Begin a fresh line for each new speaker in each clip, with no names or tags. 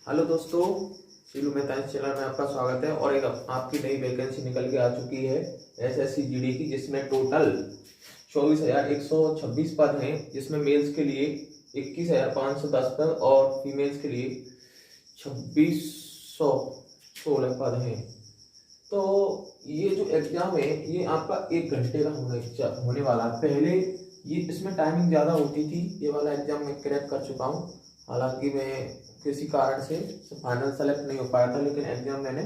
Hello दोस्तों, शीलू मेहता इस channel में आपका स्वागत है। और एक आपकी नई वैकेंसी निकल के आ चुकी है एसएससी जीडी की, जिसमें टोटल 24,126 पद हैं, जिसमें मेल्स के लिए 21,510 पद और फीमेल्स के लिए 2,616 पद हैं। तो ये जो एग्जाम है ये आपका 1 घंटे का होने वाला है। पहले ये इसमें टाइमिंग ज़्यादा होती थी। ये वाला एग्जाम मैं क्रैक कर चुका हूँ, हालांकि मैं किसी कारण से फाइनल सेलेक्ट नहीं हो पाया था, लेकिन एग्जाम मैंने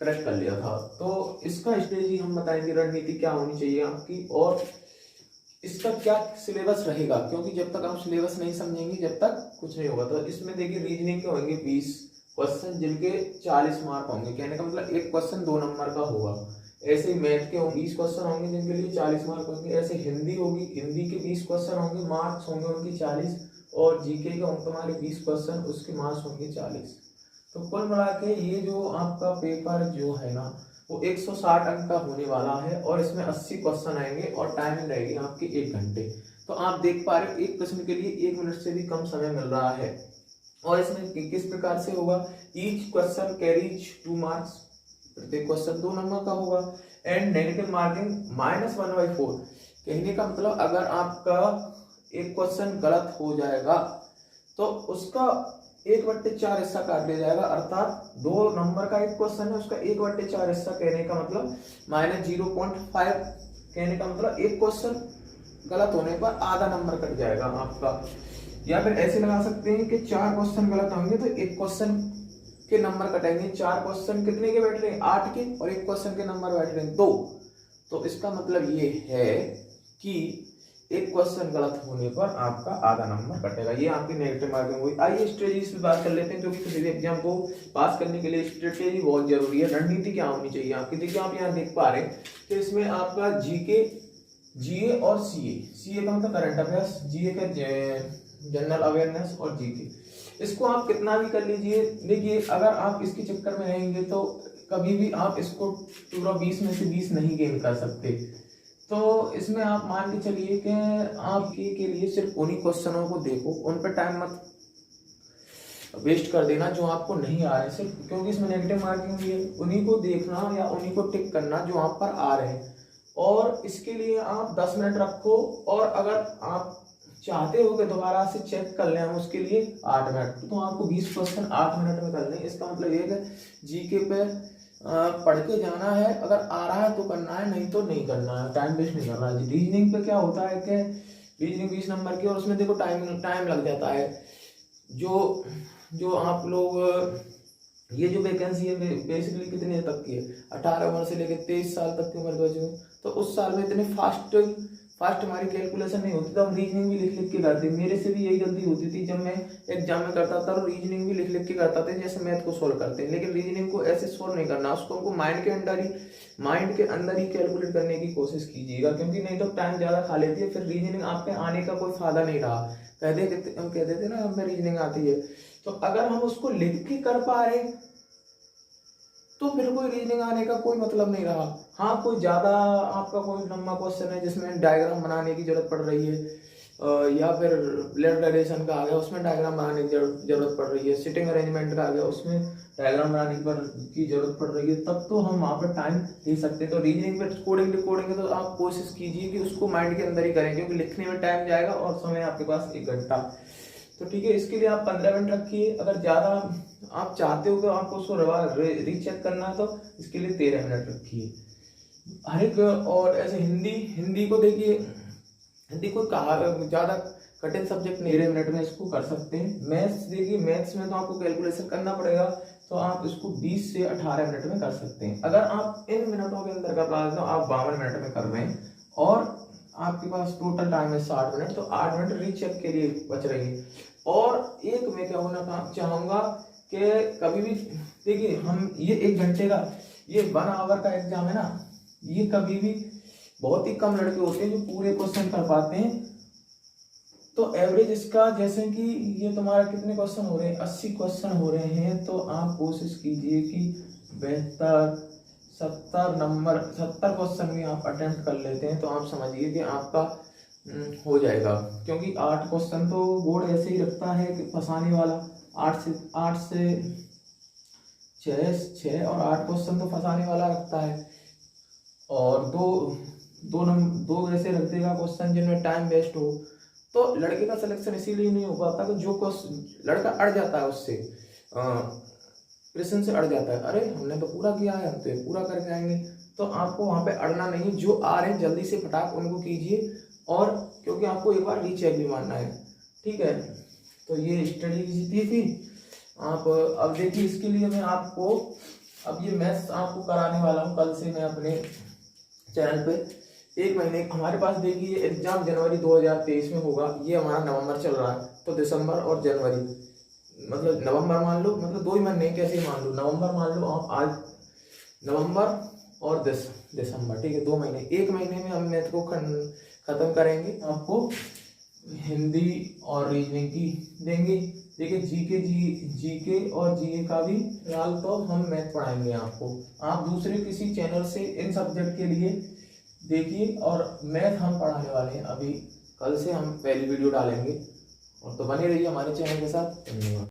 क्रैक कर लिया था। तो इसका स्ट्रेटजी हम बताएंगे, रणनीति क्या होनी चाहिए आपकी और इसका क्या सिलेबस रहेगा, क्योंकि जब तक आप सिलेबस नहीं समझेंगे जब तक कुछ नहीं होगा। तो इसमें देखिए रीजनिंग के होंगे 20 क्वेश्चन, जिनके 40 मार्क होंगे। कहने का मतलब एक क्वेश्चन 2 नंबर का होगा। ऐसे ही मैथ के 20 क्वेश्चन होंगे जिनके लिए 40 मार्क होंगे। ऐसे हिंदी होगी, हिंदी के 20 क्वेश्चन होंगे, मार्क्स होंगे उनकी 40। और जीके के होंगे तुम्हारे 20 क्वेश्चन, उसके मार्क्स होंगे 40। तो कुल मिला के ये जो आपका पेपर जो है ना वो 160 अंक का होने वाला है। और इसमें 80 क्वेश्चन आएंगे और टाइमिंग रहेगी आपकी 1 घंटे। तो आप देख पा रहे हो एक प्रश्न के लिए 1 मिनट से भी कम समय मिल रहा है। और इसमें किस प्रकार से होगा, ईच क्वेश्चन कैरीज 2 मार्क्स, प्रत्येक क्वेश्चन 2 नंबर का होगा। And negative marking -1/4। कहने का मतलब अगर आपका एक क्वेश्चन गलत हो जाएगा तो उसका 1/4 हिस्सा काट लिया जाएगा, अर्थात 2 नंबर का एक क्वेश्चन है, उसका 1/4 हिस्सा। कहने का मतलब -0.5। कहने का मतलब एक क्वेश्चन गलत होने पर आधा नंबर कट जाएगा आपका। या फिर ऐसे लगा सकते हैं कि 4 क्वेश्चन गलत होंगे तो एक क्वेश्चन के नंबर कटेंगे। 4 क्वेश्चन कितने के बैठ रहे हैं, 8 के, और एक क्वेश्चन के नंबर बैठ रहे हैं 2। तो इसका मतलब ये है कि एक क्वेश्चन गलत होने पर आपका आधा नंबर कटेगा। ये आपकी नेगेटिव मार्किंग हुई। आइए स्ट्रेटेजी पे बात कर लेते हैं, क्योंकि किसी भी एग्जाम को पास करने के लिए स्ट्रेटेजी बहुत जरूरी है। रणनीति क्या होनी चाहिए आपकी। देखिए आप यहाँ देख पा रहे हैं कि इसमें आपका जीके, जीए और सीए का मतलब करंट अफेयर्स, जीए का जनरल अवेयरनेस और जीके। इसको आप कितना भी कर लीजिए। देखिए अगर आप इसके चक्कर में रहेंगे तो कभी भी आप इसको पूरा 20 में से 20 नहीं गेन कर सकते। तो इसमें आप मान के चलिए कि आप के लिए सिर्फ उन्हीं क्वेश्चनों को देखो, उन पर टाइम मत वेस्ट कर देना जो आपको नहीं आ रहे, सिर्फ क्योंकि इसमें नेगेटिव मार्किंग भी है। उन्हीं को देखना या उन्हीं को टिक करना जो आप पर आ रहे हैं। और इसके लिए आप 10 मिनट रखो, और अगर आप चाहते हो कि दोबारा से चेक कर लें उसके लिए 8 मिनट, तो आपको 20 क्वेश्चन 8 मिनट में करने। इसका मतलब ये है जीके पे पढ़ के जाना है, अगर आ रहा है तो करना है, नहीं तो नहीं करना है, टाइम वेस्ट नहीं करना है। रीजनिंग पे क्या होता है कि रीजनिंग 20 नंबर की, और उसमें देखो टाइम लग जाता है। जो जो आप लोग ये जो वैकेंसी है बेसिकली कितने तक की है, 18 उम्र से लेकर 23 साल तक की उम्र के बच्चों। तो उस साल में इतने फास्ट हमारी कैलकुलेशन नहीं होती, तो हम रीजनिंग भी लिख लिख के करते। मेरे से भी यही गलती होती थी जब मैं एग्जाम में करता था, तो रीजनिंग भी लिख लिख के करता था, जैसे मैथ को सोल्व करते हैं। लेकिन रीजनिंग को ऐसे सोल्व नहीं करना, उसको हमको माइंड के अंदर ही कैलकुलेट करने की कोशिश कीजिएगा, क्योंकि नहीं तो टाइम ज्यादा खा लेती है। फिर रीजनिंग आपके आने का कोई फायदा नहीं रहा। कहते थे ना हमें रीजनिंग आती है, तो अगर हम उसको लिख के कर पा रहे तो फिर कोई रीजनिंग आने का कोई मतलब नहीं रहा। हाँ, कोई ज्यादा आपका कोई लंबा क्वेश्चन है जिसमें डायग्राम बनाने की जरूरत पड़ रही है, या फिर ब्लड रिलेशन का आ गया उसमें डायग्राम बनाने की जरूरत पड़ रही है, सिटिंग अरेंजमेंट का आ गया उसमें डायग्राम बनाने की जरूरत पड़ रही है, तब तो हम वहाँ पर टाइम दे सकते हैं। तो रीजनिंग पे कोडिंग तो आप कोशिश कीजिए कि उसको माइंड के अंदर ही करें, क्योंकि लिखने में टाइम जाएगा और समय आपके पास 1 घंटा। तो ठीक है, इसके लिए आप 15 मिनट रखिए। अगर ज्यादा आप चाहते हो कि आपको उसको रीचेक करना है तो इसके लिए 13 मिनट रखिए हर एक। और ऐसे हिंदी को देखिए, हिंदी को ज्यादा कठिन सब्जेक्ट नहीं, 13 मिनट में इसको कर सकते हैं। मैथ्स देखिए, मैथ्स में तो आपको कैलकुलेशन करना पड़ेगा, तो आप इसको 20 से 18 मिनट में कर सकते हैं। अगर आप इन मिनटों के अंदर कर पाते हो, आप 52 मिनट में कर रहे हैं, और आपके पास टोटल टाइम है 60 मिनट, तो 8 मिनट रीचेक के लिए बच रही है। और एक मैं क्या होना चाहूंगा कि कभी भी देखिए, हम ये 1 घंटे का, ये 1 आवर का एग्जाम है ना, ये कभी भी बहुत ही कम लड़के होते हैं जो पूरे क्वेश्चन कर पाते हैं। तो एवरेज इसका, जैसे कि ये तुम्हारा कितने क्वेश्चन हो रहे हैं, 80 क्वेश्चन हो रहे हैं, तो आप कोशिश कीजिए कि बेहतर 70 क्वेश्चन भी आप अटेम्प्ट कर लेते हैं, तो आप समझिए कि आपका हो जाएगा। क्योंकि 8 क्वेश्चन तो बोर्ड ऐसे ही रखता है कि फंसाने वाला, 8 से 6 और 8 क्वेश्चन तो फंसाने वाला रखता है, और दो ऐसे रख देगा क्वेश्चन जिनमें टाइम वेस्ट हो। तो लड़के का सिलेक्शन इसीलिए नहीं हो पाता कि जो क्वेश्चन लड़का अड़ जाता है उससे, प्रश्न से अड़ जाता है, अरे हमने तो पूरा किया है, हम तो ये पूरा करके आएंगे। तो आपको वहाँ पे अड़ना नहीं, जो आ रहे हैं जल्दी से फटाक उनको कीजिए, और क्योंकि आपको एक बार रीचेक भी मारना है, ठीक है। तो ये स्टडी की थी आप। अब देखिए इसके लिए मैं आपको अब ये मैथ्स आपको कराने वाला हूँ कल से मैं अपने चैनल पे। 1 महीने हमारे पास देखिए एग्जाम जनवरी 2023 में होगा, ये हमारा नवंबर चल रहा है, तो दिसंबर और जनवरी, मतलब नवंबर मान लो, मतलब 2 ही महीने कैसे मान लो, नवंबर मान लो आप, आज नवंबर और दिसंबर, ठीक है, 2 महीने। 1 महीने में हम मैथ को खत्म करेंगे, आपको हिंदी और रीजनिंग की देंगे। देखिए जीके और जीए का भी फिलहाल तो हम मैथ पढ़ाएंगे आपको। आप दूसरे किसी चैनल से इन सब्जेक्ट के लिए देखिए, और मैथ हम पढ़ाने वाले हैं अभी, कल से हम पहली वीडियो डालेंगे, और तो बने रहिए हमारे चैनल के साथ। धन्यवाद।